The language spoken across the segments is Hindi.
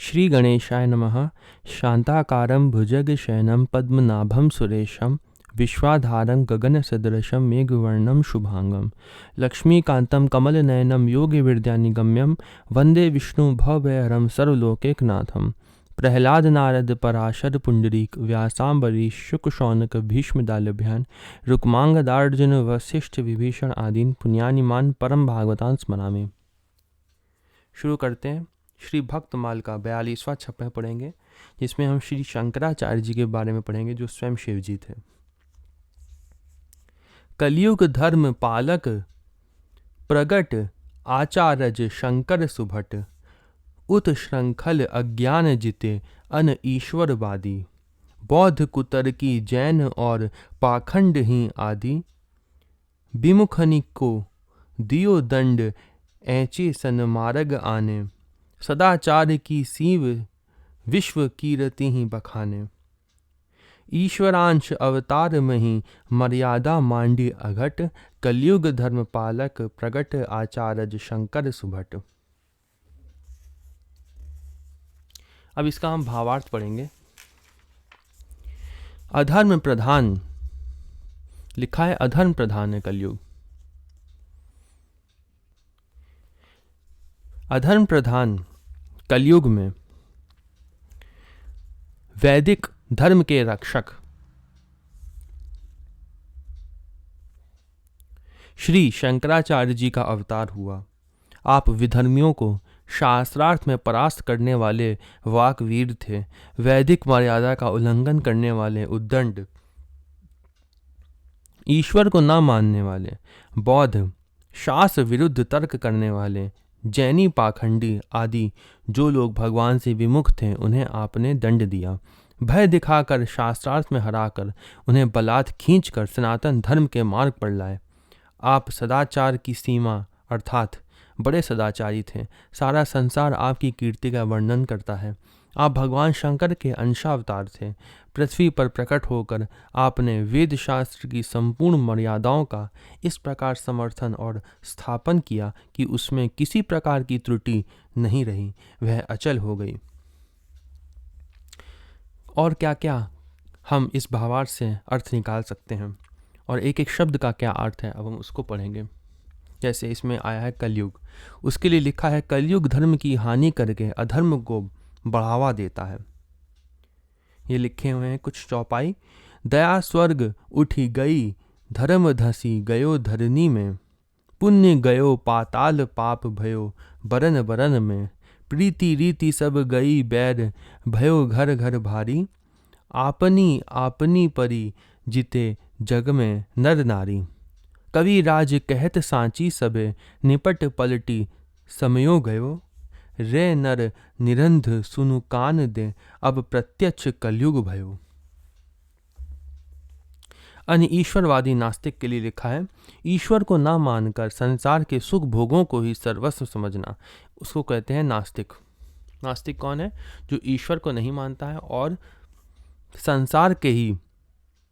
श्री गणेशाय नमः। शांताकारं भुजगशयनं पद्मनाभं सुरेशं विश्वाधारं गगनसदृशं मेघवर्णं शुभांगं लक्ष्मीकान्तं कमलनयनं योगिविद्यानिगम्यं वन्दे विष्णु भवभयहरं सर्वलोकैकनाथं। प्रह्लाद नारद पराशर पुंडरीक व्यासाम्बरीश शुक शौनक भीष्मदालभ्यान रुक्मांगदार्जुन वसिष्ठ विभीषण आदीन पुण्यानिमान परम भागवतान स्मरामि। शुरू करते हैं। श्री भक्तमाल का 42वां छप्पा पढ़ेंगे, जिसमें हम श्री शंकराचार्य जी के बारे में पढ़ेंगे, जो स्वयं शिव जी थे। कलयुग धर्म पालक प्रगट आचार्य शंकर सुभट उत श्रृंखल अज्ञान जिते अन ईश्वरवादी बौद्ध कुतर्की जैन और पाखंड ही आदि विमुखनि को दियो दंड ऐचे सन्मार्ग आने सदाचार की सीव विश्व कीर्ति ही बखाने। ईश्वरांश अवतार मही मर्यादा मांडी अघट कलयुग धर्म पालक प्रगट आचार्य शंकर सुभट। अब इसका हम भावार्थ पढ़ेंगे। अधर्म प्रधान लिखा है, अधर्म प्रधान है कलयुग। अधर्म प्रधान कलयुग में वैदिक धर्म के रक्षक श्री शंकराचार्य जी का अवतार हुआ। आप विधर्मियों को शास्त्रार्थ में परास्त करने वाले वाकवीर थे। वैदिक मर्यादा का उल्लंघन करने वाले उद्दंड, ईश्वर को न मानने वाले बौद्ध, शास्त्र विरुद्ध तर्क करने वाले जैनी पाखंडी आदि जो लोग भगवान से विमुख थे, उन्हें आपने दंड दिया। भय दिखाकर, शास्त्रार्थ में हराकर, उन्हें बलात् खींचकर सनातन धर्म के मार्ग पर लाए। आप सदाचार की सीमा अर्थात बड़े सदाचारी थे। सारा संसार आपकी कीर्ति का वर्णन करता है। आप भगवान शंकर के अंशावतार थे। पृथ्वी पर प्रकट होकर आपने वेद शास्त्र की संपूर्ण मर्यादाओं का इस प्रकार समर्थन और स्थापन किया कि उसमें किसी प्रकार की त्रुटि नहीं रही, वह अचल हो गई। और क्या क्या हम इस भावार्थ से अर्थ निकाल सकते हैं और एक एक शब्द का क्या अर्थ है, अब हम उसको पढ़ेंगे। जैसे इसमें आया है कलयुग, उसके लिए लिखा है कलयुग धर्म की हानि करके अधर्म को बढ़ावा देता है। ये लिखे हुए हैं कुछ चौपाई। दया स्वर्ग उठी गई धर्म धसी गयो धरनी में पुण्य गयो पाताल पाप भयो बरन बरन में प्रीति रीति सब गई बैर भयो घर घर भारी आपनी आपनी परी जिते जग में नर नारी कवि राज कहत सांची सबे निपट पलटी समयो गयो रे नर निरंध सुनु कान दे अब प्रत्यक्ष कलयुग भयो। अन्य ईश्वरवादी नास्तिक के लिए लिखा है, ईश्वर को ना मानकर संसार के सुख भोगों को ही सर्वस्व समझना, उसको कहते हैं नास्तिक। नास्तिक कौन है? जो ईश्वर को नहीं मानता है और संसार के ही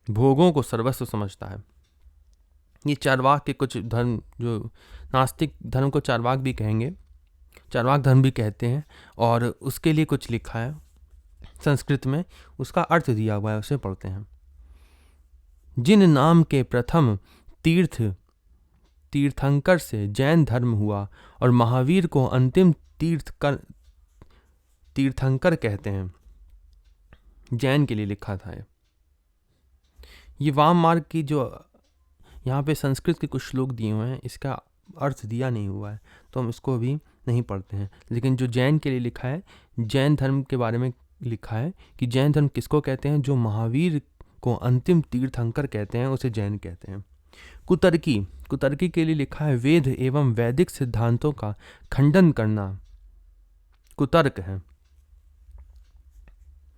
भोगों को सर्वस्व समझता है। ये चार्वाक के कुछ धर्म, जो नास्तिक धर्म को चार्वाक भी कहेंगे, चार्वाक धर्म भी कहते हैं, और उसके लिए कुछ लिखा है संस्कृत में, उसका अर्थ दिया हुआ है, उसे पढ़ते हैं। जिन नाम के प्रथम तीर्थंकर से जैन धर्म हुआ और महावीर को अंतिम तीर्थंकर कहते हैं। जैन के लिए लिखा था ये वाम मार्ग की, जो यहाँ पे संस्कृत के कुछ श्लोक दिए हुए हैं, इसका अर्थ दिया नहीं हुआ है, तो हम इसको भी नहीं पढ़ते हैं। लेकिन जो जैन के लिए लिखा है, जैन धर्म के बारे में लिखा है कि जैन धर्म किसको कहते हैं? जो महावीर को अंतिम तीर्थंकर कहते हैं, उसे जैन कहते हैं। कुतर्की के लिए लिखा है, वेद एवं वैदिक सिद्धांतों का खंडन करना कुतर्क है,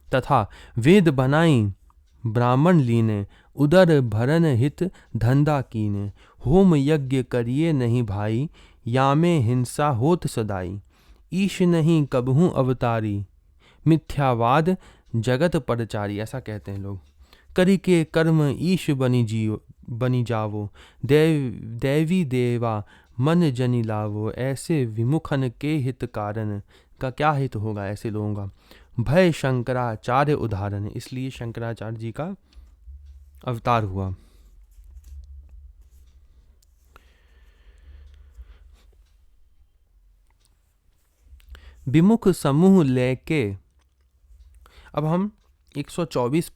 तथा वेद बनाई ब्राह्मण लीने उदर भरन हित धंधा कीने होम यज्ञ करिए नहीं भाई यामे हिंसा होत सदाई ईश नहीं कबहू अवतारी मिथ्यावाद जगत परचारी। ऐसा कहते हैं लोग। करी के कर्म ईश बनी जावो दैवी देवा मन जनि लावो ऐसे विमुखन के हित कारण का क्या हित होगा ऐसे लोगों का। भय शंकराचार्य उदाहरण, इसलिए शंकराचार्य जी का अवतार हुआ। विमुख समूह लेके, अब हम 124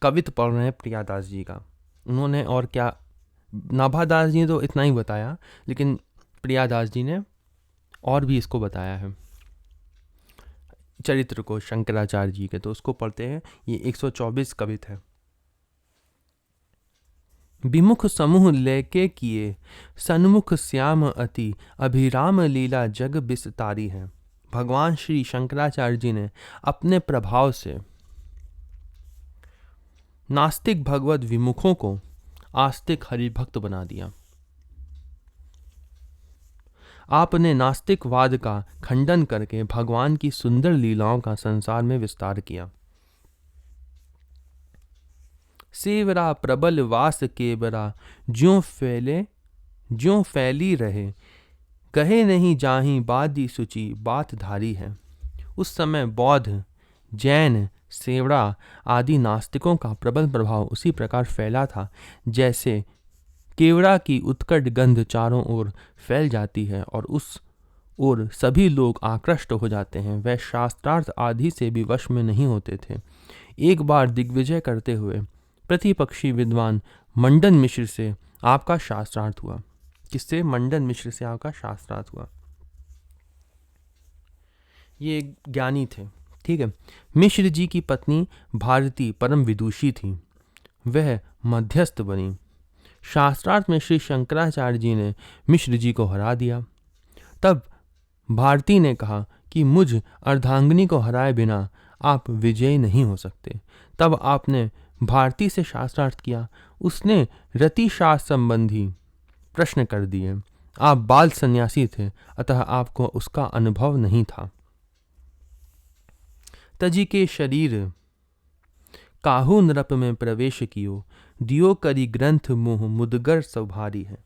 कवित पढ़ रहे हैं प्रियादास जी का। उन्होंने और क्या, नाभादास जी ने तो इतना ही बताया, लेकिन प्रियादास जी ने और भी इसको बताया है चरित्र को शंकराचार्य जी के। तो उसको पढ़ते हैं, ये 124 कवित है। विमुख समूह लेके किए सन्मुख श्याम अति, अभिराम लीला जग विस्तारी है। भगवान श्री शंकराचार्य जी ने अपने प्रभाव से नास्तिक भगवत विमुखों को आस्तिक हरिभक्त बना दिया। आपने नास्तिकवाद का खंडन करके भगवान की सुंदर लीलाओं का संसार में विस्तार किया। सेवरा प्रबल वास केवरा, ज्यों फैली रहे, कहे नहीं जाही बादी सुचि, बात धारी है। उस समय बौद्ध, जैन, सेवड़ा आदि नास्तिकों का प्रबल प्रभाव उसी प्रकार फैला था जैसे केवड़ा की उत्कट गंध चारों ओर फैल जाती है और उस ओर सभी लोग आकृष्ट हो जाते हैं। वह शास्त्रार्थ आदि से भी वश में नहीं होते थे। एक बार दिग्विजय करते हुए प्रतिपक्षी विद्वान मंडन मिश्र से आपका शास्त्रार्थ हुआ। किससे? मंडन मिश्र से आपका शास्त्रार्थ हुआ। ये ज्ञानी थे, ठीक है। मिश्र जी की पत्नी भारती परम विदुषी थी, वह मध्यस्थ बनी। शास्त्रार्थ में श्री शंकराचार्य जी ने मिश्र जी को हरा दिया। तब भारती ने कहा कि मुझ अर्धांगिनी को हराए बिना आप विजयी नहीं हो सकते। तब आपने भारती से शास्त्रार्थ किया। उसने रति शास्त्र संबंधी प्रश्न कर दिए। आप बाल सन्यासी थे, अतः आपको उसका अनुभव नहीं था। तजी के शरीर काहू नृप में प्रवेश कियो, दियो करी ग्रंथ मुँह मुदगर सभारी है।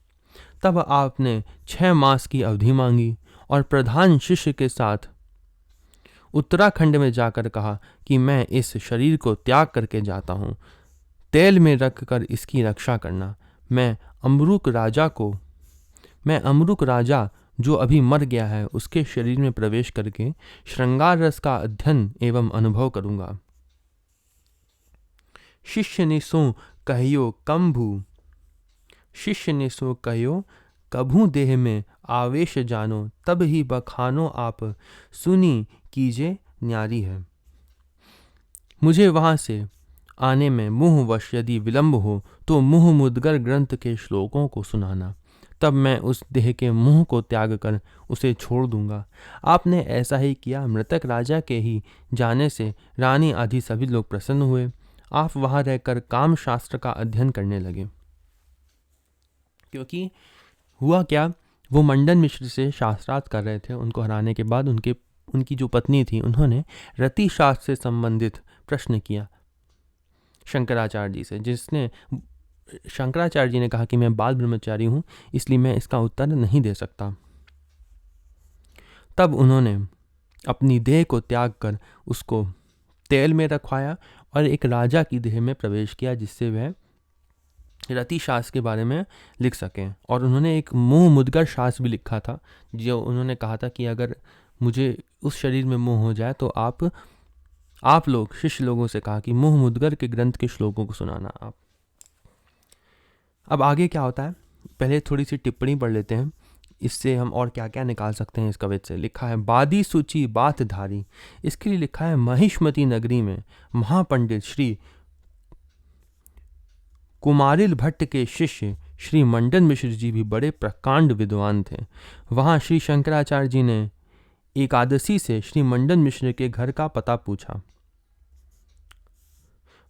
तब आपने 6 मास की अवधि मांगी और प्रधान शिष्य के साथ उत्तराखंड में जाकर कहा कि मैं इस शरीर को त्याग करके जाता हूँ, तेल में रखकर इसकी रक्षा करना। मैं अमरुक राजा जो अभी मर गया है उसके शरीर में प्रवेश करके श्रृंगार रस का अध्ययन एवं अनुभव करूंगा। शिष्य ने सो कहियो कभू देह में आवेश जानो, तब ही बखानो आप सुनी कीजे न्यारी है। मुझे वहां से आने में मुँहवश यदि विलंब हो तो मुँह मुदगर ग्रंथ के श्लोकों को सुनाना, तब मैं उस देह के मुँह को त्याग कर उसे छोड़ दूंगा। आपने ऐसा ही किया। मृतक राजा के ही जाने से रानी आदि सभी लोग प्रसन्न हुए। आप वहां रहकर काम शास्त्र का अध्ययन करने लगे। क्योंकि हुआ क्या, वो मंडन मिश्र से शास्त्रार्थ कर रहे थे। उनको हराने के बाद उनकी जो पत्नी थी उन्होंने रति शास्त्र से संबंधित प्रश्न किया शंकराचार्य जी से, जिसने शंकराचार्य जी ने कहा कि मैं बाल ब्रह्मचारी हूं, इसलिए मैं इसका उत्तर नहीं दे सकता। तब उन्होंने अपनी देह को त्याग कर उसको तेल में रखवाया और एक राजा की देह में प्रवेश किया, जिससे वह रति शास्त्र के बारे में लिख सकें। और उन्होंने एक मुँह मुदगर शास्त्र भी लिखा था, जो उन्होंने कहा था कि अगर मुझे उस शरीर में मोह हो जाए तो आप लोग शिष्य लोगों से कहा कि मुँह मुदगर के ग्रंथ के श्लोकों को सुनाना आप। अब आगे क्या होता है, पहले थोड़ी सी टिप्पणी पढ़ लेते हैं, इससे हम और क्या क्या निकाल सकते हैं इस कविता से। लिखा है बादी सूची बात धारी, इसके लिए लिखा है महिष्मती नगरी में महापंडित श्री कुमारिल भट्ट के शिष्य श्री मंडन मिश्र जी भी बड़े प्रकांड विद्वान थे। वहाँ श्री शंकराचार्य जी ने एकादशी से श्री मंडन मिश्र के घर का पता पूछा।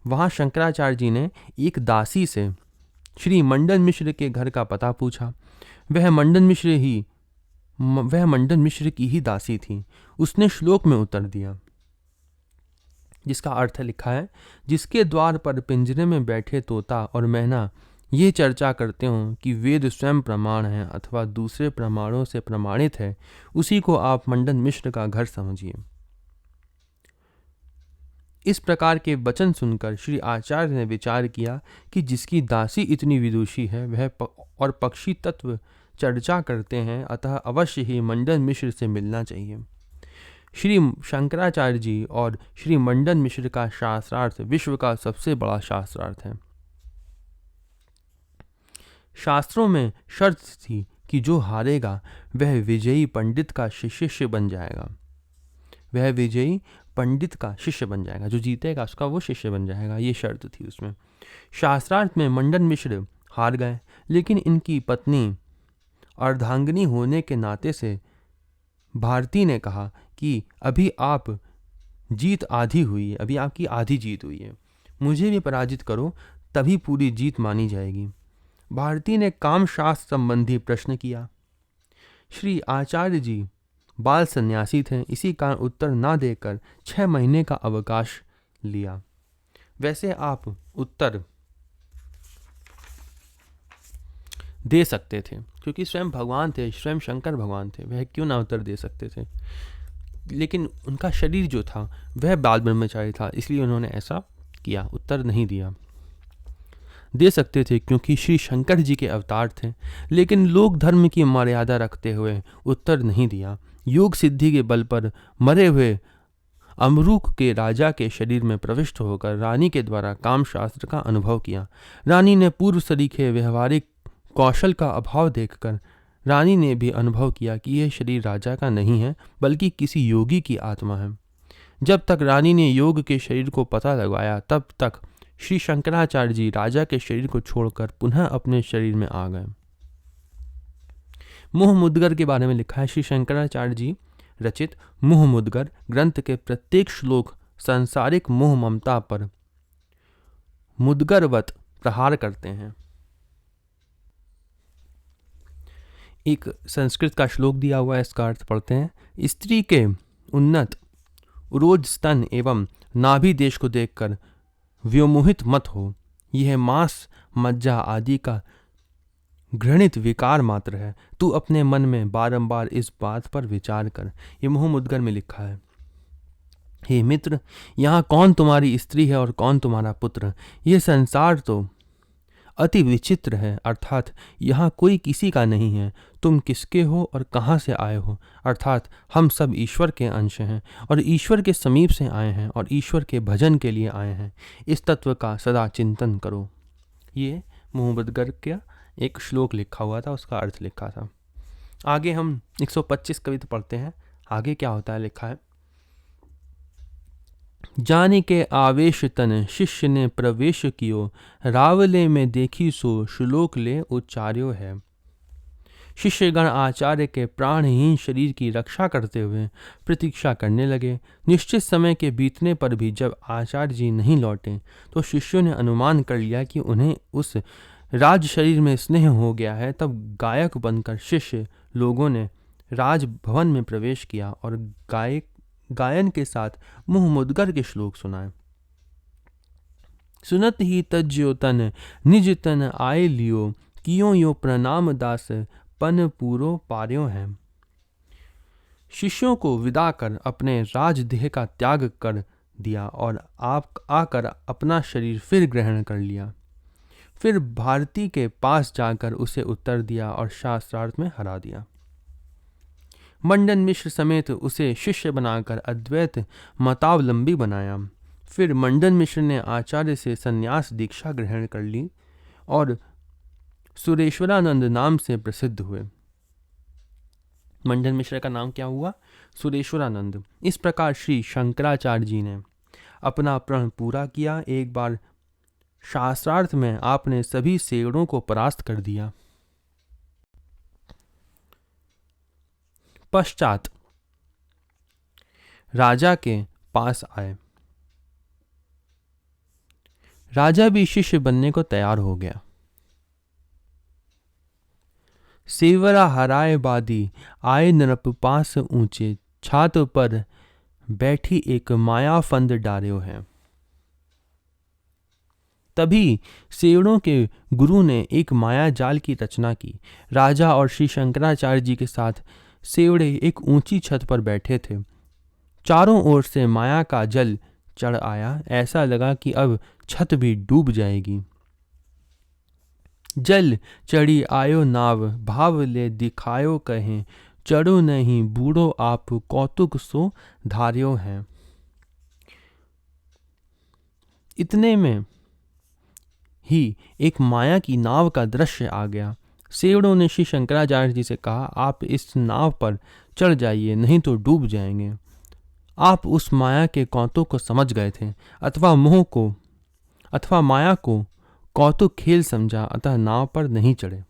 वहाँ शंकराचार्य जी ने एक दासी से श्री मंडन मिश्र के घर का पता पूछा। वह मंडन मिश्र की ही दासी थी। उसने श्लोक में उत्तर दिया, जिसका अर्थ लिखा है, जिसके द्वार पर पिंजरे में बैठे तोता और मैना ये चर्चा करते हो कि वेद स्वयं प्रमाण है अथवा दूसरे प्रमाणों से प्रमाणित है, उसी को आप मंडन मिश्र का घर समझिए। इस प्रकार के वचन सुनकर श्री आचार्य ने विचार किया कि जिसकी दासी इतनी विदुषी है वह और पक्षी तत्व चर्चा करते हैं, अतः अवश्य ही मंडन मिश्र से मिलना चाहिए। श्री शंकराचार्य जी और श्री मंडन मिश्र का शास्त्रार्थ विश्व का सबसे बड़ा शास्त्रार्थ है। शास्त्रों में शर्त थी कि जो हारेगा वह विजयी पंडित का शिष्य बन जाएगा। वह विजयी पंडित का शिष्य बन जाएगा, जो जीतेगा उसका वो शिष्य बन जाएगा, ये शर्त थी उसमें। शास्त्रार्थ में मंडन मिश्र हार गए, लेकिन इनकी पत्नी अर्धांगिनी होने के नाते से भारती ने कहा कि अभी आप जीत आधी हुई है, अभी आपकी आधी जीत हुई है, मुझे भी पराजित करो तभी पूरी जीत मानी जाएगी। भारती ने कामशास्त्र संबंधी प्रश्न किया। श्री आचार्य जी बाल सन्यासी थे, इसी कारण उत्तर ना देकर 6 महीने का अवकाश लिया। वैसे आप उत्तर दे सकते थे, क्योंकि स्वयं भगवान थे, स्वयं शंकर भगवान थे, वह क्यों ना उत्तर दे सकते थे, लेकिन उनका शरीर जो था वह बाल ब्रह्मचारी था, इसलिए उन्होंने ऐसा किया, उत्तर नहीं दिया। दे सकते थे क्योंकि श्री शंकर जी के अवतार थे, लेकिन लोक धर्म की मर्यादा रखते हुए उत्तर नहीं दिया। योग सिद्धि के बल पर मरे हुए अमरूक के राजा के शरीर में प्रविष्ट होकर रानी के द्वारा कामशास्त्र का अनुभव किया। रानी ने पूर्व सरीखे व्यवहारिक कौशल का अभाव देखकर रानी ने भी अनुभव किया कि यह शरीर राजा का नहीं है, बल्कि किसी योगी की आत्मा है। जब तक रानी ने योग के शरीर को पता लगाया, तब तक श्री शंकराचार्य जी राजा के शरीर को छोड़कर पुनः अपने शरीर में आ गए। मोह मुद्गर के बारे में लिखा है। श्री शंकराचार्य जी रचित मोह मुद्गर ग्रंथ के प्रत्येक श्लोक सांसारिक मोह ममता पर मुद्गरवत प्रहार करते हैं। एक संस्कृत का श्लोक दिया हुआ है, इसका अर्थ पढ़ते हैं। स्त्री के उन्नत उरोज स्तन एवं नाभि देश को देखकर व्योमोहित मत हो, यह मांस मज्जा आदि का घृणित विकार मात्र है। तू अपने मन में बारंबार इस बात पर विचार कर। ये मोह मुद्गर में लिखा है। हे मित्र, यहाँ कौन तुम्हारी स्त्री है और कौन तुम्हारा पुत्र? यह संसार तो अति विचित्र है, अर्थात यहाँ कोई किसी का नहीं है। तुम किसके हो और कहाँ से आए हो? अर्थात हम सब ईश्वर के अंश हैं और ईश्वर के समीप से आए हैं और ईश्वर के भजन के लिए आए हैं। इस तत्व का सदा चिंतन करो। ये मोह मुद्गर का एक श्लोक लिखा हुआ था, उसका अर्थ लिखा था। आगे हम 125 कविता पढ़ते हैं। आगे क्या होता है, लिखा है। जाने के आवेश तन शिष्य ने प्रवेश कियो, रावले में देखी सो श्लोक ले उच्चार्यो है। शिष्यगण आचार्य के प्राणहीन शरीर की रक्षा करते हुए प्रतीक्षा करने लगे। निश्चित समय के बीतने पर भी जब आचार्य जी नहीं लौटे तो शिष्यों ने अनुमान कर लिया कि उन्हें उस राज शरीर में स्नेह हो गया है। तब गायक बनकर शिष्य लोगों ने राजभवन में प्रवेश किया और गायन के साथ मुँह मुद्गर के श्लोक सुनाए। सुनत ही तज्यो तन निज तन आए लियो, कियो यो प्रणाम दास पन पूरो पार्यो है। शिष्यों को विदा कर अपने राजदेह का त्याग कर दिया और आप आकर अपना शरीर फिर ग्रहण कर लिया। फिर भारती के पास जाकर उसे उत्तर दिया और शास्त्रार्थ में हरा दिया। मंडन मिश्र समेत उसे शिष्य बनाकर अद्वैत मतावलंबी बनाया। फिर मंडन मिश्र ने आचार्य से संन्यास दीक्षा ग्रहण कर ली और सुरेश्वरानंद नाम से प्रसिद्ध हुए। मंडन मिश्र का नाम क्या हुआ? सुरेश्वरानंद। इस प्रकार श्री शंकराचार्य जी ने अपना प्रण पूरा किया। एक बार शास्त्रार्थ में आपने सभी सेवड़ों को परास्त कर दिया। पश्चात राजा के पास आए। राजा भी शिष्य बनने को तैयार हो गया। सेवरा हराए बादी आए नरप पास ऊंचे, छात पर बैठी एक माया फंद डार्यो है। तभी सेवड़ों के गुरु ने एक माया जाल की रचना की। राजा और श्री शंकराचार्य जी के साथ सेवड़े एक ऊंची छत पर बैठे थे। चारों ओर से माया का जल चढ़ आया। ऐसा लगा कि अब छत भी डूब जाएगी। जल चढ़ी आयो नाव, भाव ले दिखायो कहें, चढ़ो नहीं बूढ़ो आप, कौतुक सो धार्यो हैं। इतने में ही एक माया की नाव का दृश्य आ गया। सेवड़ों ने श्री शंकराचार्य जी से कहा, आप इस नाव पर चढ़ जाइए, नहीं तो डूब जाएंगे। आप उस माया के कौतुक को समझ गए थे, अथवा माया को कौतुक खेल समझा, अतः नाव पर नहीं चढ़े।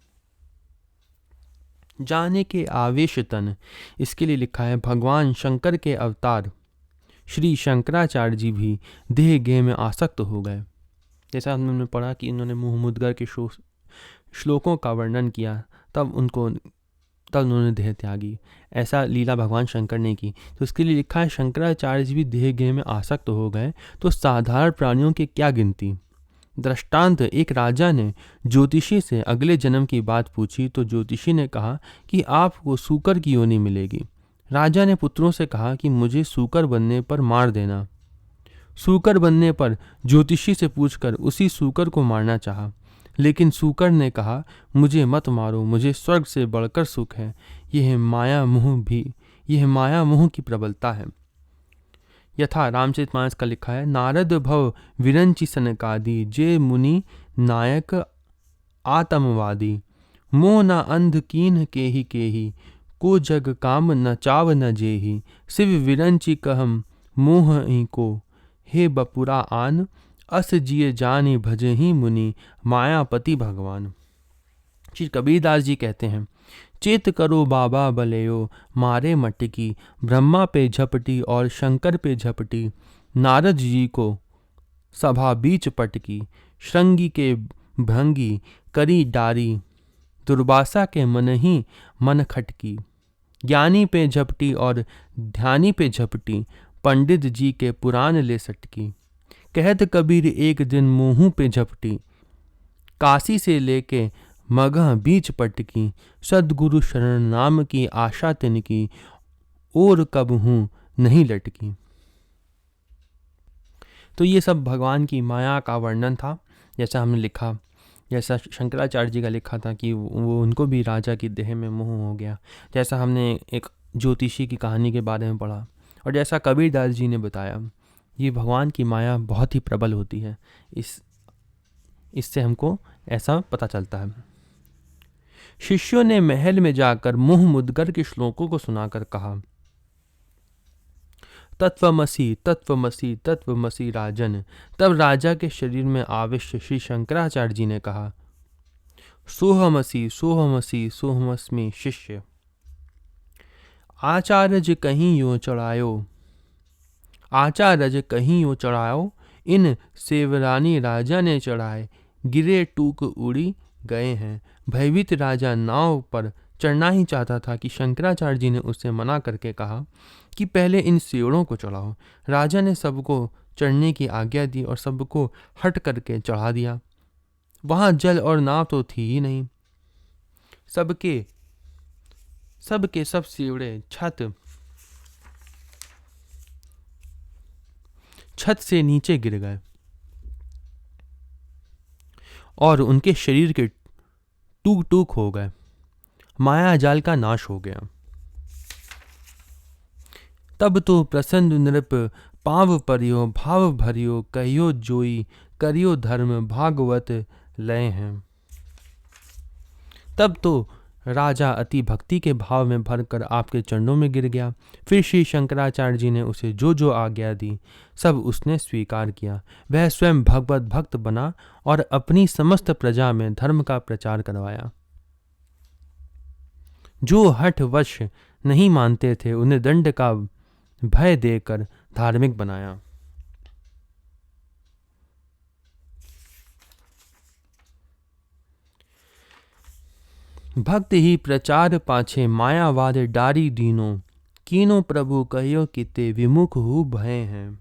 जाने के आवेश तन, इसके लिए लिखा है भगवान शंकर के अवतार श्री शंकराचार्य जी भी देह गेह में आसक्त हो गए। जैसा हमने पढ़ा कि इन्होंने मुँह मुद्गर के श्लोकों का वर्णन किया, तब उन्होंने देह त्यागी। ऐसा लीला भगवान शंकर ने की। तो इसके लिए लिखा है शंकराचार्य जी भी देह गेह में आसक्त हो गए, तो साधारण प्राणियों की क्या गिनती। दृष्टांत, एक राजा ने ज्योतिषी से अगले जन्म की बात पूछी तो ज्योतिषी ने कहा कि आपको सूकर की योनि मिलेगी। राजा ने पुत्रों से कहा कि मुझे सूकर बनने पर मार देना। सूकर बनने पर ज्योतिषी से पूछकर उसी सूकर को मारना चाहा, लेकिन सूकर ने कहा मुझे मत मारो, मुझे स्वर्ग से बढ़कर सुख है। यह माया मोह की प्रबलता है। यथा रामचरितमानस का लिखा है, नारद भव विरंचि सनकादि, जे मुनि नायक आतमवादी, मोह न अंध कीन केही, को जग काम न चाव न जेही, शिव विरंचि कहम मोह ही को, हे बपुरा आन, अस जिय जानि भजही मुनि, मायापति भगवान। श्री कबीरदास जी कहते हैं, चेत करो बाबा बलयो, मारे मटकी, ब्रह्मा पे झपटी और शंकर पे झपटी, नारद जी को सभा बीच पटकी, श्रृंगी के भंगी करी डारी, दुर्वासा के मन ही मन खटकी, ज्ञानी पे झपटी और ध्यानी पे झपटी, पंडित जी के पुराण ले सटकी, कहत कबीर एक दिन मुँह पे झपटी, काशी से लेके मगह बीच पटकी, सद्गुरु शरण नाम की आशा तिनकी, और कब हूँ नहीं लटकी। तो ये सब भगवान की माया का वर्णन था। जैसा हमने लिखा, जैसा शंकराचार्य जी का लिखा था कि वो उनको भी राजा की देह में मोह हो गया, जैसा हमने एक ज्योतिषी की कहानी के बारे में पढ़ा, और जैसा कबीरदास जी ने बताया, ये भगवान की माया बहुत ही प्रबल होती है। इससे हमको ऐसा पता चलता है। शिष्यों ने महल में जाकर मुँह मुद्गर के श्लोकों को सुनाकर कहा, तत्वमसि तत्वमसि तत्वमसि राजन। तब राजा के शरीर में आविष्ट श्री शंकराचार्य जी ने कहा, सोहमसि सोहमसि सोहमस्मि शिष्य। आचार्य कहीं यो चढ़ायो, आचार्य कहीं यो चढ़ायो, इन सेवरानी राजा ने चढ़ाए, गिरे टूक उड़ी गए हैं। भयभीत राजा नाव पर चढ़ना ही चाहता था कि शंकराचार्य जी ने उससे मना करके कहा कि पहले इन सेवड़ों को चढ़ाओ। राजा ने सबको चढ़ने की आज्ञा दी और सबको हट करके चढ़ा दिया। वहाँ जल और नाव तो थी ही नहीं। सबके सब सेवड़े छत से नीचे गिर गए और उनके शरीर के टूक टूक हो गए। माया जाल का नाश हो गया। तब तो प्रसन्न नृप पाव परियो, भाव भरियो, कहियो जोई, करियो धर्म, भागवत लय हैं। तब तो राजा अति भक्ति के भाव में भरकर आपके चरणों में गिर गया। फिर श्री शंकराचार्य जी ने उसे जो जो आज्ञा दी सब उसने स्वीकार किया। वह स्वयं भगवत भक्त बना और अपनी समस्त प्रजा में धर्म का प्रचार करवाया। जो हठवश नहीं मानते थे उन्हें दंड का भय देकर धार्मिक बनाया। भक्त ही प्रचार पाछे, मायावाद डारी दीनो, कीनो प्रभु कहियो किते, विमुख हु भय हैं।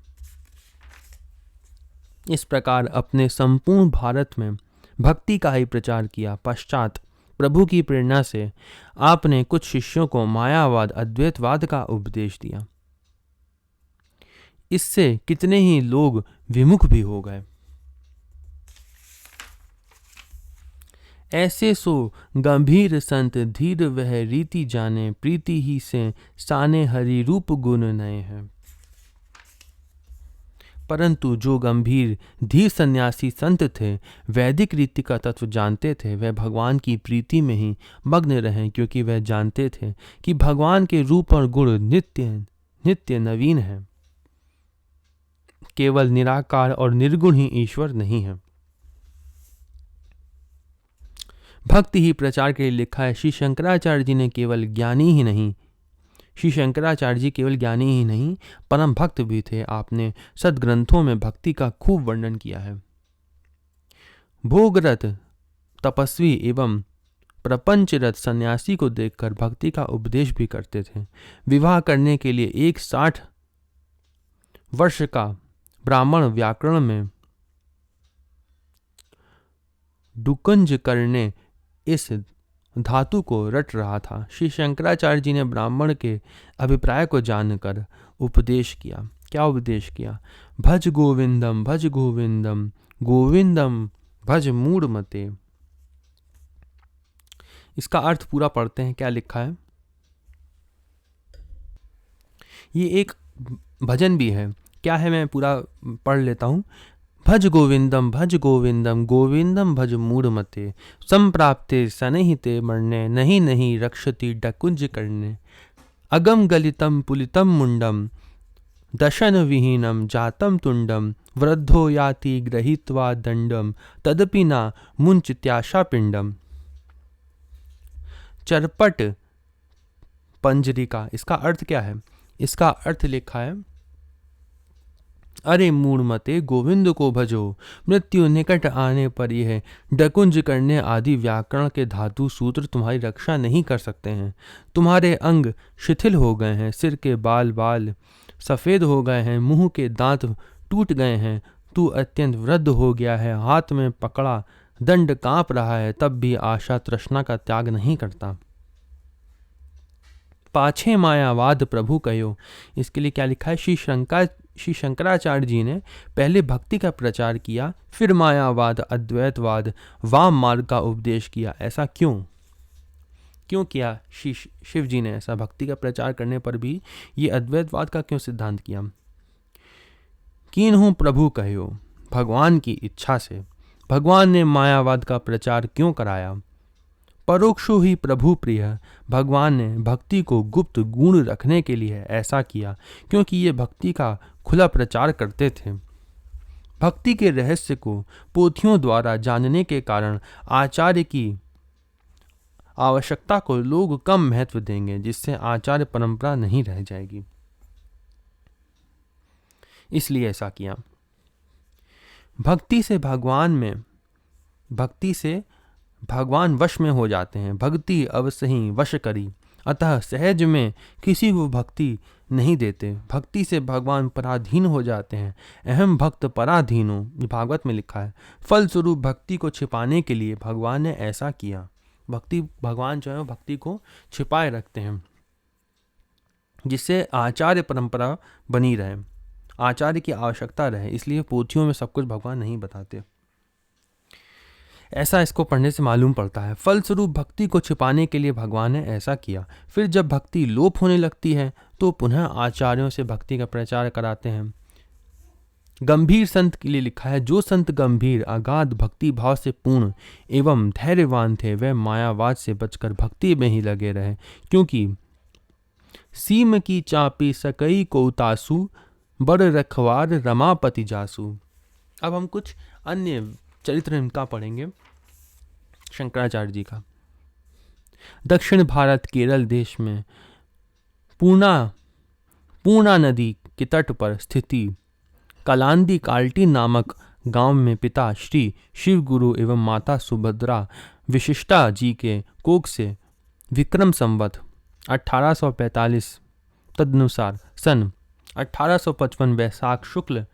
इस प्रकार अपने संपूर्ण भारत में भक्ति का ही प्रचार किया। पश्चात प्रभु की प्रेरणा से आपने कुछ शिष्यों को मायावाद अद्वैतवाद का उपदेश दिया। इससे कितने ही लोग विमुख भी हो गए। ऐसे सो गंभीर संत धीर वह रीति जाने, प्रीति ही से साने हरि रूप गुण नए हैं। परंतु जो गंभीर धीर सन्यासी संत थे, वैदिक रीति का तत्व जानते थे, वह भगवान की प्रीति में ही मग्न रहे, क्योंकि वह जानते थे कि भगवान के रूप और गुण नित्य नित्य नवीन है। केवल निराकार और निर्गुण ही ईश्वर नहीं है। भक्ति ही प्रचार के लिए लिखा है। श्री शंकराचार्य जी केवल ज्ञानी ही नहीं परम भक्त भी थे। आपने सदग्रंथों में भक्ति का खूब वर्णन किया है। भोगरत तपस्वी एवं प्रपंचरत सन्यासी को देखकर भक्ति का उपदेश भी करते थे। विवाह करने के लिए एक 60 वर्ष का ब्राह्मण व्याकरण में डुकंज करने इस धातु को रट रहा था। श्री शंकराचार्य जी ने ब्राह्मण के अभिप्राय को जानकर उपदेश किया। क्या उपदेश किया? भज गोविंदम भज गोविंदम, गोविंदम भज मूढ़ मते। इसका अर्थ पूरा पढ़ते हैं। क्या लिखा है? ये एक भजन भी है। क्या है? मैं पूरा पढ़ लेता हूँ। भज गोविंदम गोविंदम भज मूढ़ मते, संप्राप्ते सनहिते मरणे, नहीं नहीं रक्षति डकुंज करने। अगम गलितम पुलितम मुंडम, दशन विहीनम जातम तुंडम, वृद्धो याति गृहीत्वा दंडम, तदपि ना मुंचत्याशा पिंडम। चरपट पंजरिका, इसका अर्थ क्या है? इसका अर्थ लिखा है, अरे मूढ़ मते गोविंद को भजो, मृत्यु निकट आने पर यह डकुंज करने आदि व्याकरण के धातु सूत्र तुम्हारी रक्षा नहीं कर सकते हैं। तुम्हारे अंग शिथिल हो गए हैं, सिर के बाल सफ़ेद हो गए हैं, मुंह के दांत टूट गए हैं, तू अत्यंत वृद्ध हो गया है, हाथ में पकड़ा दंड कांप रहा है, तब भी आशा तृष्णा का त्याग नहीं करता। पाछे मायावाद प्रभु कहो, इसके लिए क्या लिखा है? श्री शंकराचार्य जी ने पहले भक्ति का प्रचार किया, फिर मायावाद अद्वैतवाद वाम मार्ग का उपदेश किया। ऐसा क्यों किया? शिव जी ने ऐसा भक्ति का प्रचार करने पर भी ये अद्वैतवाद का क्यों सिद्धांत किया? कीन्हु प्रभु कहो, भगवान की इच्छा से। भगवान ने मायावाद का प्रचार क्यों कराया? परोक्षो ही प्रभु प्रिय, भगवान ने भक्ति को गुप्त गुण रखने के लिए ऐसा किया, क्योंकि ये भक्ति का खुला प्रचार करते थे। भक्ति के रहस्य को पोथियों द्वारा जानने के कारण आचार्य की आवश्यकता को लोग कम महत्व देंगे, जिससे आचार्य परंपरा नहीं रह जाएगी। इसलिए ऐसा किया। भक्ति से भगवान वश में हो जाते हैं। भक्ति अवश्य ही वश करी, अतः सहज में किसी को भक्ति नहीं देते। भक्ति से भगवान पराधीन हो जाते हैं। अहम भक्त पराधीनो, भागवत में लिखा है। फलस्वरूप भक्ति को छिपाने के लिए भगवान ने ऐसा किया। भगवान जो है भक्ति को छिपाए रखते हैं, जिससे आचार्य परंपरा बनी रहे, आचार्य की आवश्यकता रहे। इसलिए पोथियों में सब कुछ भगवान नहीं बताते। ऐसा इसको पढ़ने से मालूम पड़ता है। फलस्वरूप भक्ति को छिपाने के लिए भगवान ने ऐसा किया। फिर जब भक्ति लोप होने लगती है तो पुनः आचार्यों से भक्ति का प्रचार कराते हैं। गंभीर संत के लिए लिखा है, जो संत गंभीर अगाध भक्ति भाव से पूर्ण एवं धैर्यवान थे, वह मायावाद से बचकर भक्ति में ही लगे रहे, क्योंकि सीम की चापी सकई को तासु, बड़ रखवार रमापति जासु। अब हम कुछ अन्य चरित्र इनका पढ़ेंगे शंकराचार्य जी का। दक्षिण भारत केरल देश में पूर्णा नदी के तट पर स्थिति कलांदी काल्टी नामक गांव में पिता श्री शिव गुरु एवं माता सुभद्रा विशिष्टा जी के कोख से विक्रम संवत 1845 तदनुसार सन 1855 वैशाख शुक्ल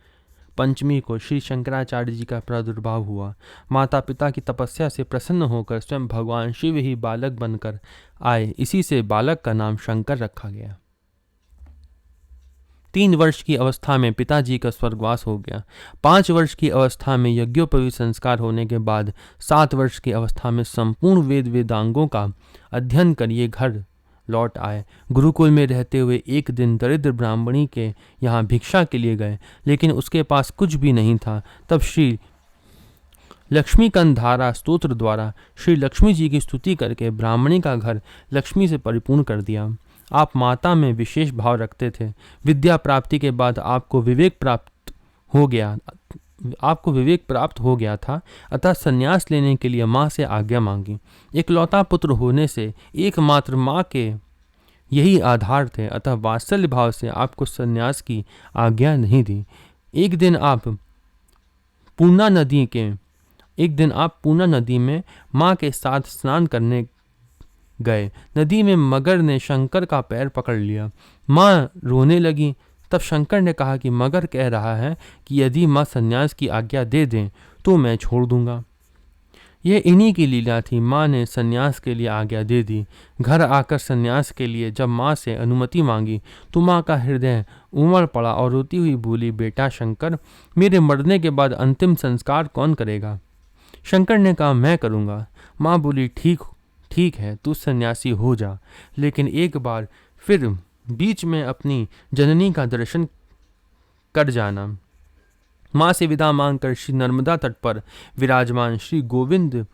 पंचमी को श्री शंकराचार्य जी का प्रादुर्भाव हुआ। माता पिता की तपस्या से प्रसन्न होकर स्वयं भगवान शिव ही बालक बनकर आए। इसी से बालक का नाम शंकर रखा गया। 3 वर्ष की अवस्था में पिताजी का स्वर्गवास हो गया। 5 वर्ष की अवस्था में यज्ञोपवीत संस्कार होने के बाद 7 वर्ष की अवस्था में संपूर्ण वेदांगों का अध्ययन कर ये घर लौट आए। गुरुकुल में रहते हुए एक दिन दरिद्र ब्राह्मणी के यहाँ भिक्षा के लिए गए, लेकिन उसके पास कुछ भी नहीं था। तब श्री लक्ष्मीकंद धारा स्तोत्र द्वारा श्री लक्ष्मी जी की स्तुति करके ब्राह्मणी का घर लक्ष्मी से परिपूर्ण कर दिया। आप माता में विशेष भाव रखते थे। विद्या प्राप्ति के बाद आपको विवेक प्राप्त हो गया था, अतः संन्यास लेने के लिए माँ से आज्ञा मांगी। इकलौता पुत्र होने से एकमात्र माँ के यही आधार थे, अतः वात्सल्य भाव से आपको संन्यास की आज्ञा नहीं दी। एक दिन आप पूर्णा नदी में माँ के साथ स्नान करने गए। नदी में मगर ने शंकर का पैर पकड़ लिया। माँ रोने लगी। तब शंकर ने कहा कि मगर कह रहा है कि यदि माँ संन्यास की आज्ञा दे दें तो मैं छोड़ दूंगा। यह इन्हीं की लीला थी। माँ ने संन्यास के लिए आज्ञा दे दी। घर आकर संन्यास के लिए जब माँ से अनुमति मांगी तो माँ का हृदय उमड़ पड़ा और रोती हुई बोली, बेटा शंकर, मेरे मरने के बाद अंतिम संस्कार कौन करेगा? शंकर ने कहा, मैं करूँगा। माँ बोली, ठीक है, तू सन्यासी हो जा, लेकिन एक बार फिर बीच में अपनी जननी का दर्शन कर जाना। माँ से विदा मांगकर श्री नर्मदा तट पर विराजमान श्री गोविंद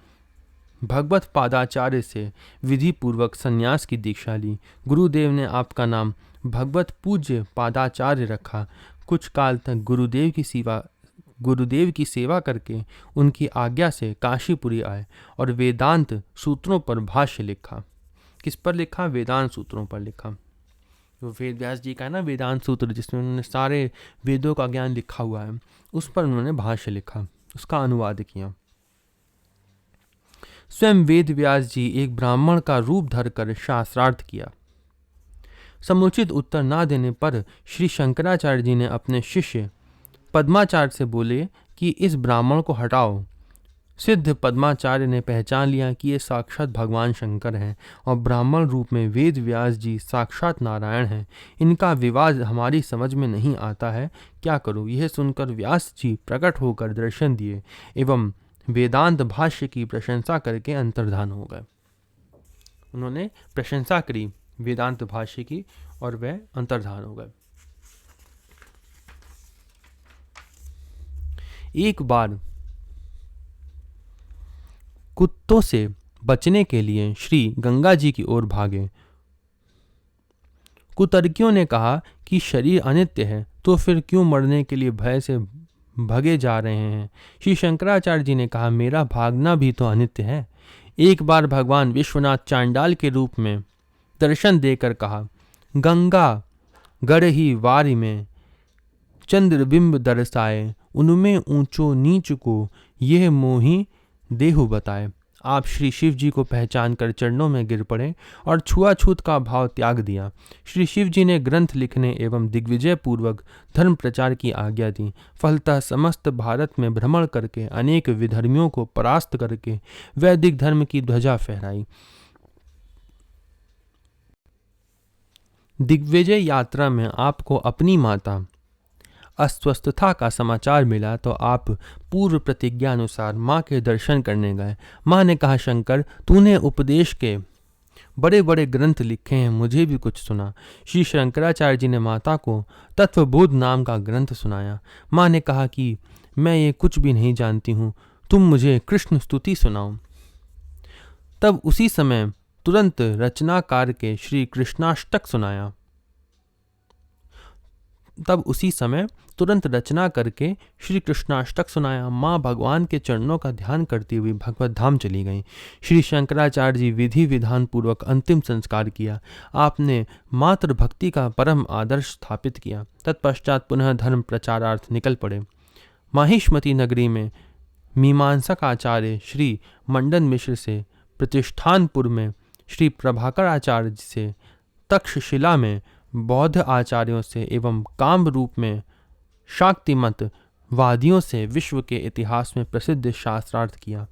भगवत पादाचार्य से विधि पूर्वक संन्यास की दीक्षा ली। गुरुदेव ने आपका नाम भगवत पूज्य पादाचार्य रखा। कुछ काल तक गुरुदेव की सेवा करके उनकी आज्ञा से काशीपुरी आए और वेदांत सूत्रों पर भाष्य लिखा। किस पर लिखा? वेदांत सूत्रों पर लिखा। जो वेद व्यास जी का है ना वेदांत सूत्र, जिसमें उन्होंने सारे वेदों का ज्ञान लिखा हुआ है, उस पर उन्होंने भाष्य लिखा, उसका अनुवाद किया। स्वयं वेद व्यास जी एक ब्राह्मण का रूप धरकर शास्त्रार्थ किया। समुचित उत्तर ना देने पर श्री शंकराचार्य जी ने अपने शिष्य पद्माचार्य से बोले कि इस ब्राह्मण को हटाओ। सिद्ध पद्माचार्य ने पहचान लिया कि ये साक्षात भगवान शंकर हैं और ब्राह्मण रूप में वेद व्यास जी साक्षात नारायण हैं। इनका विवाद हमारी समझ में नहीं आता है, क्या करूं? यह सुनकर व्यास जी प्रकट होकर दर्शन दिए एवं वेदांत भाष्य की प्रशंसा करके अंतर्धान हो गए। उन्होंने प्रशंसा करी वेदांत भाष्य की और वह अंतर्धान हो गए। एक बार कुत्तों से बचने के लिए श्री गंगा जी की ओर भागे। कुतर्कियों ने कहा कि शरीर अनित्य है, तो फिर क्यों मरने के लिए भय से भगे जा रहे हैं? श्री शंकराचार्य जी ने कहा, मेरा भागना भी तो अनित्य है। एक बार भगवान विश्वनाथ चांडाल के रूप में दर्शन देकर कहा, गंगा गढ़ही वारी में चंद्रबिंब दर्शाए, उनमें ऊंचो नीच को यह मोही देहु बताए। आप श्री शिव जी को पहचान कर चरणों में गिर पड़े और छुआछूत का भाव त्याग दिया। श्री शिव जी ने ग्रंथ लिखने एवं दिग्विजय पूर्वक धर्म प्रचार की आज्ञा दी। फलतः समस्त भारत में भ्रमण करके अनेक विधर्मियों को परास्त करके वैदिक धर्म की ध्वजा फहराई। दिग्विजय यात्रा में आपको अपनी माता अस्वस्थता का समाचार मिला तो आप पूर्व प्रतिज्ञा अनुसार माँ के दर्शन करने गए। माँ ने कहा, शंकर, तूने उपदेश के बड़े बड़े ग्रंथ लिखे हैं, मुझे भी कुछ सुना। श्री शंकराचार्य जी ने माता को तत्वबोध नाम का ग्रंथ सुनाया। माँ ने कहा कि मैं ये कुछ भी नहीं जानती हूँ, तुम मुझे कृष्ण स्तुति सुनाओ। तब उसी समय तुरंत रचनाकार के श्री कृष्णाष्टक सुनाया। माँ भगवान के चरणों का ध्यान करती हुई भगवत धाम चली गईं। श्री शंकराचार्य जी विधि विधान पूर्वक अंतिम संस्कार किया। आपने मातृ भक्ति का परम आदर्श स्थापित किया। तत्पश्चात पुनः धर्म प्रचारार्थ निकल पड़े। माहिष्मती नगरी में मीमांसक आचार्य श्री मंडन मिश्र से, प्रतिष्ठानपुर में श्री प्रभाकर आचार्य से, तक्षशिला में बौद्ध आचार्यों से एवं काम रूप में शाक्तिमत वादियों से विश्व के इतिहास में प्रसिद्ध शास्त्रार्थ किया।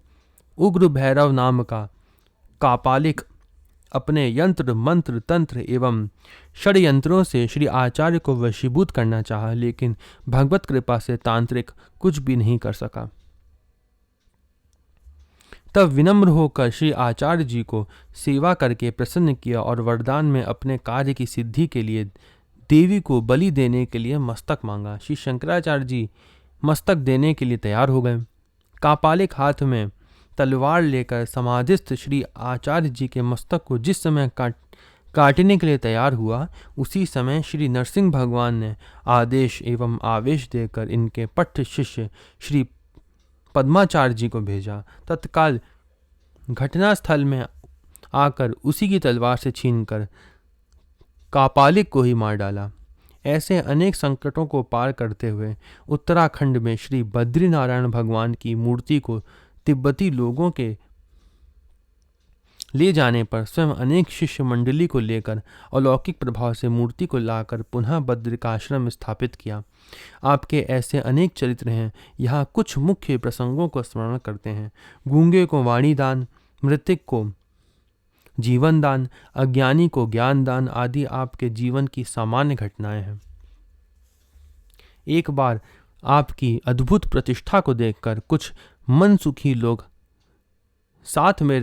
उग्र भैरव नाम का कापालिक अपने यंत्र मंत्र तंत्र एवं षड्यंत्रों से श्री आचार्य को वशीभूत करना चाहा, लेकिन भगवत कृपा से तांत्रिक कुछ भी नहीं कर सका। तब विनम्र होकर श्री आचार्य जी को सेवा करके प्रसन्न किया और वरदान में अपने कार्य की सिद्धि के लिए देवी को बलि देने के लिए मस्तक मांगा। श्री शंकराचार्य जी मस्तक देने के लिए तैयार हो गए। कापालिक हाथ में तलवार लेकर समाधिस्थ श्री आचार्य जी के मस्तक को जिस समय काटने के लिए तैयार हुआ, उसी समय श्री नरसिंह भगवान ने आदेश एवं आवेश देकर इनके पट्ट शिष्य श्री पद्माचार्य जी को भेजा। तत्काल घटनास्थल में आकर उसी की तलवार से छीनकर कापालिक को ही मार डाला। ऐसे अनेक संकटों को पार करते हुए उत्तराखंड में श्री बद्रीनारायण भगवान की मूर्ति को तिब्बती लोगों के ले जाने पर स्वयं अनेक शिष्य मंडली को लेकर अलौकिक प्रभाव से मूर्ति को लाकर पुनः बद्रिकाश्रम में स्थापित किया। आपके ऐसे अनेक चरित्र हैं। यहाँ कुछ मुख्य प्रसंगों को स्मरण करते हैं। गूंगे को वाणी दान, मृतिक को जीवन दान, अज्ञानी को ज्ञान दान आदि आपके जीवन की सामान्य घटनाएं हैं। एक बार आपकी अद्भुत प्रतिष्ठा को देखकर कुछ मनसुखी लोग साथ में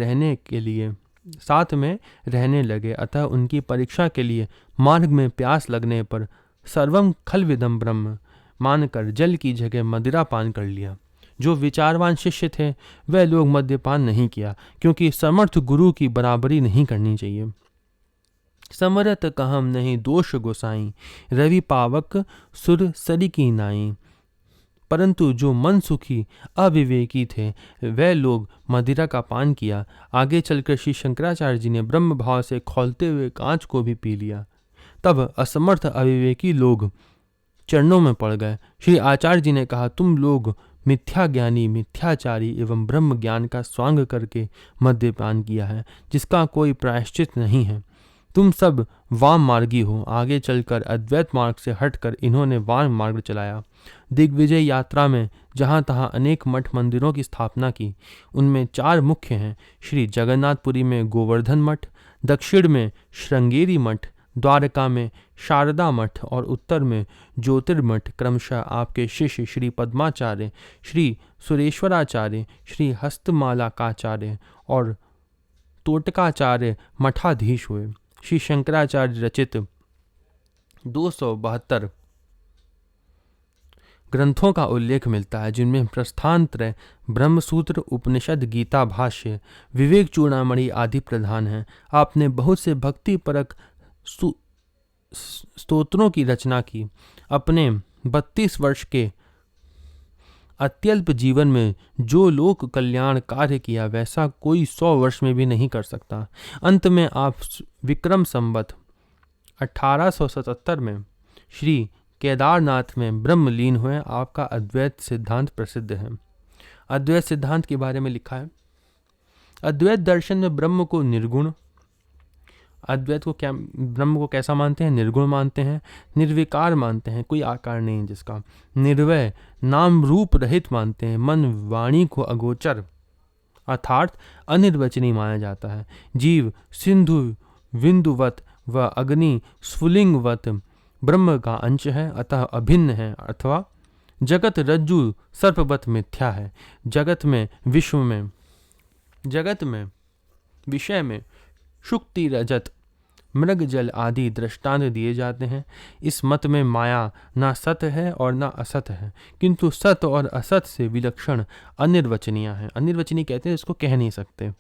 रहने लगे, अतः उनकी परीक्षा के लिए मार्ग में प्यास लगने पर सर्वम खलविदम ब्रह्म मानकर जल की जगह मदिरा पान कर लिया। जो विचारवान शिष्य थे वह लोग मद्यपान नहीं किया, क्योंकि समर्थ गुरु की बराबरी नहीं करनी चाहिए। समरत कहम नहीं दोष गोसाई, रवि पावक सुर सरी की नाई। परंतु जो मन सुखी अविवेकी थे वह लोग मदिरा का पान किया। आगे चलकर श्री शंकराचार्य जी ने ब्रह्म भाव से खौलते हुए कांच को भी पी लिया। तब असमर्थ अविवेकी लोग चरणों में पड़ गए। श्री आचार्य जी ने कहा, तुम लोग मिथ्या ज्ञानी, मिथ्याचारी एवं ब्रह्म ज्ञान का स्वांग करके मद्यपान किया है, जिसका कोई प्रायश्चित नहीं है। तुम सब वाम मार्गी हो। आगे चलकर अद्वैत मार्ग से हटकर इन्होंने वाम मार्ग चलाया। दिग्विजय यात्रा में जहाँ तहाँ अनेक मठ मंदिरों की स्थापना की। उनमें 4 मुख्य हैं। श्री जगन्नाथपुरी में गोवर्धन मठ, दक्षिण में श्रृंगेरी मठ, द्वारका में शारदा मठ और उत्तर में ज्योतिर्मठ क्रमशः आपके शिष्य श्री पद्माचार्य, श्री सुरेश्वराचार्य, श्री हस्तमालाकाचार्य और तोटकाचार्य मठाधीश हुए। श्री शंकराचार्य रचित 272 ग्रंथों का उल्लेख मिलता है, जिनमें प्रस्थानत्रय, ब्रह्मसूत्र, उपनिषद, गीता भाष्य, विवेक चूड़ामणि आदि प्रधान हैं। आपने बहुत से भक्ति परक स्तोत्रों की रचना की। अपने 32 वर्ष के अत्यल्प जीवन में जो लोक कल्याण कार्य किया वैसा कोई 100 वर्ष में भी नहीं कर सकता। अंत में आप विक्रम संवत 1877 में श्री केदारनाथ में ब्रह्मलीन हुए। आपका अद्वैत सिद्धांत प्रसिद्ध है। अद्वैत सिद्धांत के बारे में लिखा है, अद्वैत दर्शन में ब्रह्म को निर्गुण, अद्वैत को क्या, ब्रह्म को कैसा मानते हैं? निर्गुण मानते हैं, निर्विकार मानते हैं, कोई आकार नहीं जिसका, निर्वय नाम रूप रहित मानते हैं, मन वाणी को अगोचर अर्थात अनिर्वचनीय माना जाता है। जीव सिंधु बिंदुवत व अग्नि स्फुलिंगवत ब्रह्म का अंश है, अतः अभिन्न है। अथवा जगत रज्जु सर्पवत मिथ्या है। जगत में विषय में शुक्ति, रजत, मृग, जल आदि दृष्टांत दिए जाते हैं। इस मत में माया ना सत है और ना असत है, किंतु सत और असत से विलक्षण अनिर्वचनीय है। अनिर्वचनीय कहते हैं इसको कह नहीं सकते।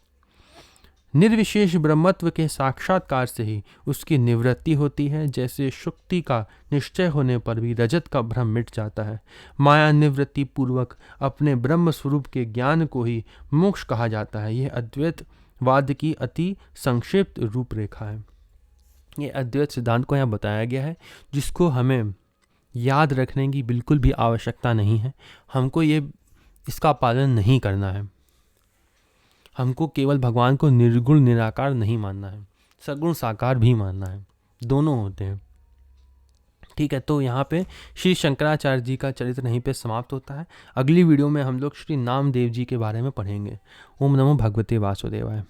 निर्विशेष ब्रह्मत्व के साक्षात्कार से ही उसकी निवृत्ति होती है। जैसे शुक्ति का निश्चय होने पर भी रजत का भ्रम मिट जाता है। माया निवृत्ति पूर्वक अपने ब्रह्म स्वरूप के ज्ञान को ही मोक्ष कहा जाता है। यह अद्वैतवाद की अति संक्षिप्त रूपरेखा है। यह अद्वैत सिद्धांत को यहाँ बताया गया है, जिसको हमें याद रखने की बिल्कुल भी आवश्यकता नहीं है। हमको इसका पालन नहीं करना है। हमको केवल भगवान को निर्गुण निराकार नहीं मानना है, सगुण साकार भी मानना है। दोनों होते हैं, ठीक है, तो यहाँ पे श्री शंकराचार्य जी का चरित्र यहीं पे समाप्त होता है। अगली वीडियो में हम लोग श्री नामदेव जी के बारे में पढ़ेंगे। ओम नमो भगवते वासुदेवाय।